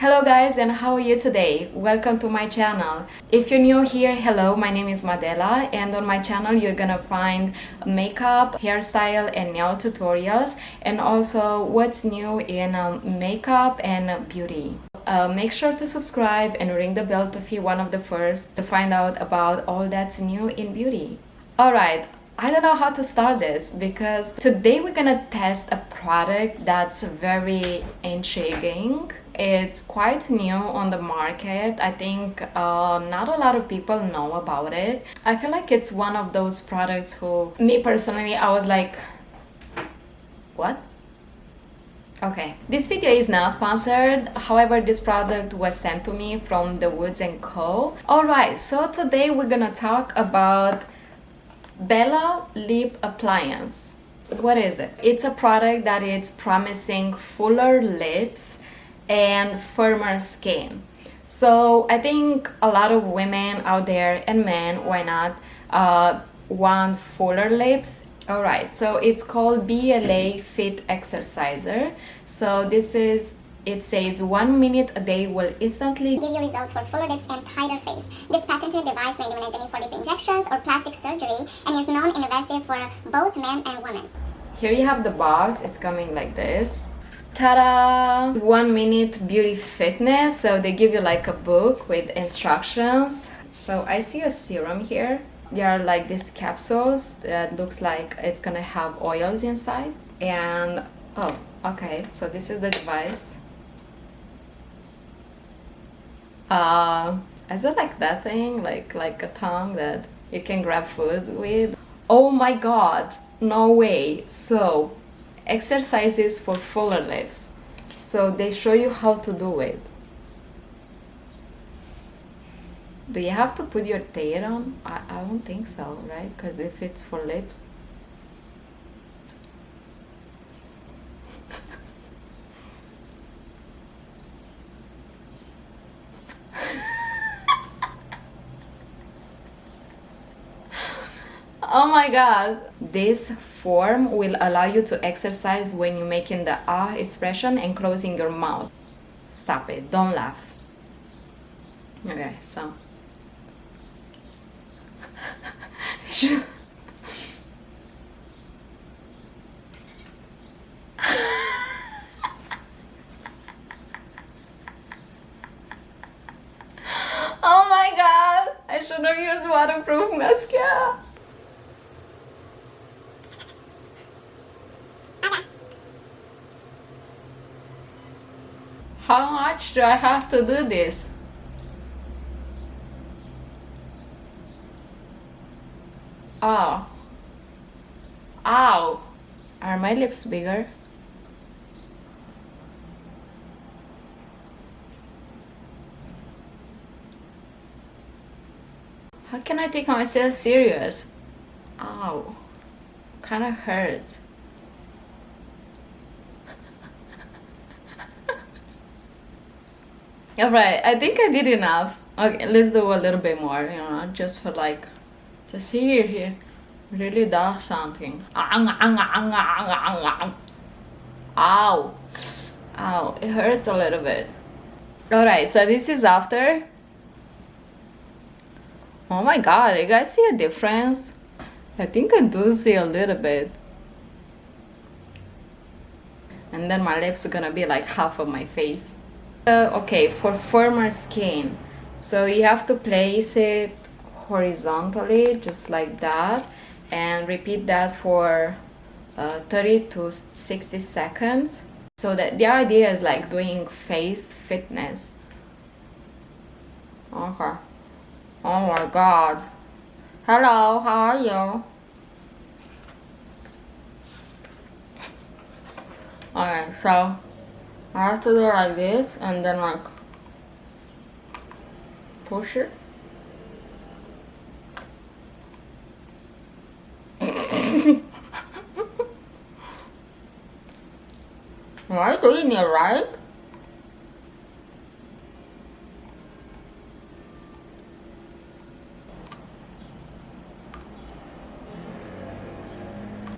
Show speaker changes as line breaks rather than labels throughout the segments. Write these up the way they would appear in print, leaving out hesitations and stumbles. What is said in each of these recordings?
Hello guys, and how are you today? Welcome to my channel. If you're new here, hello, my name is Madela, and on my channel you're gonna find makeup, hairstyle and nail tutorials, and also what's new in makeup and beauty. Make sure to subscribe and ring the bell to be one of the first to find out about all that's new in beauty. Alright, I don't know how to start this because today we're gonna test a product that's very intriguing. It's quite new on the market. I think not a lot of people know about it. I feel like it's one of those products who, me personally, I was like, what? Okay, this video is not sponsored. However, this product was sent to me from the Woods & Co. Alright, so today we're gonna talk about Bella Lip Appliance. What is it? It's a product that is promising fuller lips and firmer skin. So I think a lot of women out there and men, why not, want fuller lips. Alright, so it's called BLA Fit Exerciser. So this is, it says 1 minute a day will instantly
give you results for fuller lips and tighter face. This patented device may eliminate the need for lip injections or plastic surgery and is non-invasive for both men and women.
Here you have the box. It's coming like this. Ta-da! 1 minute beauty fitness. So they give you like a book with instructions. So I see a serum here. There are like these capsules that looks like it's gonna have oils inside. And oh, okay, so this is the device. Is it like that thing, like a tongue that you can grab food with? Oh my god, no way. So exercises for fuller lips. So they show you how to do it. Do you have to put your tail on? I don't think so, right? Because if it's for lips. Oh my god! This form will allow you to exercise when you're making the ah expression and closing your mouth. Stop it, don't laugh. Okay, so. Oh my god! I should have used waterproof mascara. How much do I have to do this? Oh. Ow. Are my lips bigger? How can I take myself serious? Ow. Kinda hurts. Alright, I think I did enough. Okay, let's do a little bit more, you know, just for like, to see if it really does something. Ow. Ow, it hurts a little bit. Alright, so this is after. Oh my god, you guys see a difference? I think I do see a little bit. And then my lips are gonna be like half of my face. Okay, for firmer skin, so you have to place it horizontally, just like that, and repeat that for 30 to 60 seconds. So that the idea is like doing face fitness. Okay. Oh my god. Hello, how are you? Okay, so I have to do like this and then like push it. Am I doing it right?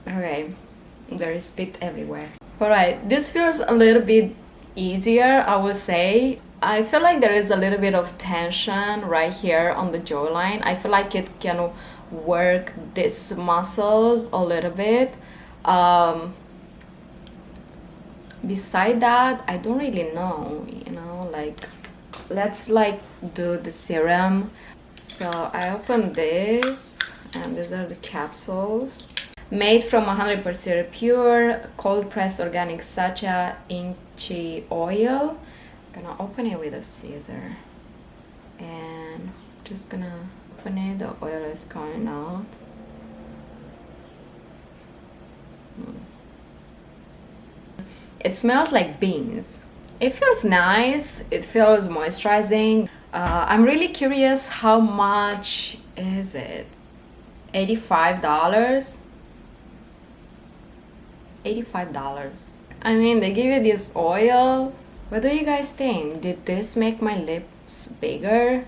Okay, there is spit everywhere. Alright, this feels a little bit easier, I would say. I feel like there is a little bit of tension right here on the jawline. I feel like it can work these muscles a little bit. Beside that, I don't really know, you know, like, let's like do the serum. So I opened this, and these are the capsules. Made from 100% pure, cold pressed organic sacha inchi oil. I'm gonna open it with a scissor, and just gonna open it. The oil is coming out. It smells like beans. It feels nice, it feels moisturizing. I'm really curious, how much is it? $85? $85. I mean, they give you this oil. What do you guys think? Did this make my lips bigger?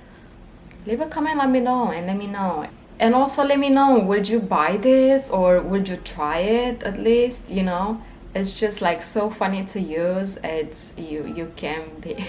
Leave a comment, let me know, and let me know. And also let me know, would you buy this or would you try it at least, you know? It's just like so funny to use. It's you can be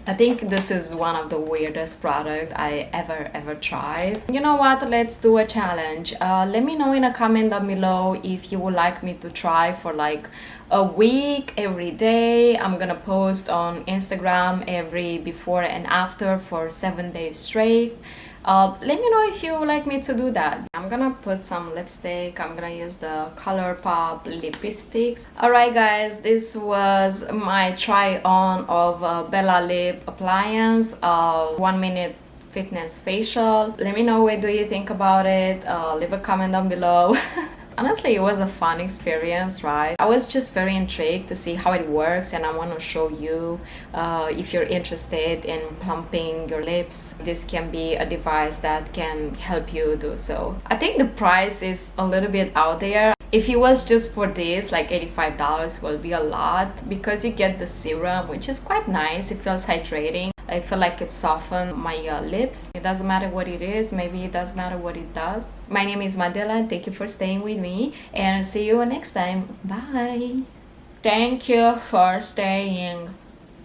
I think this is one of the weirdest product I ever tried. You know what? Let's do a challenge. Let me know in a comment down below if you would like me to try for like a week every day. I'm gonna post on Instagram every before and after for 7 days straight. Let me know if you would like me to do that. I'm gonna put some lipstick. I'm gonna use the ColourPop lipsticks. Alright guys, this was my try on of Bella Lip Appliance 1 minute fitness facial. Let me know what do you think about it. Leave a comment down below. Honestly, it was a fun experience, right? I was just very intrigued to see how it works, and I want to show you if you're interested in plumping your lips. This can be a device that can help you do so. I think the price is a little bit out there. If it was just for this, like $85 will be a lot, because you get the serum, which is quite nice. It feels hydrating. I feel like it softened my lips. It doesn't matter what it is, maybe it doesn't matter what it does. My name is Madela. Thank you for staying with me, and see you next time. Bye. Thank you for staying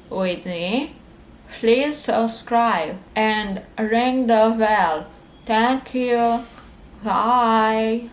with me. Please subscribe and ring the bell. Thank you. Bye.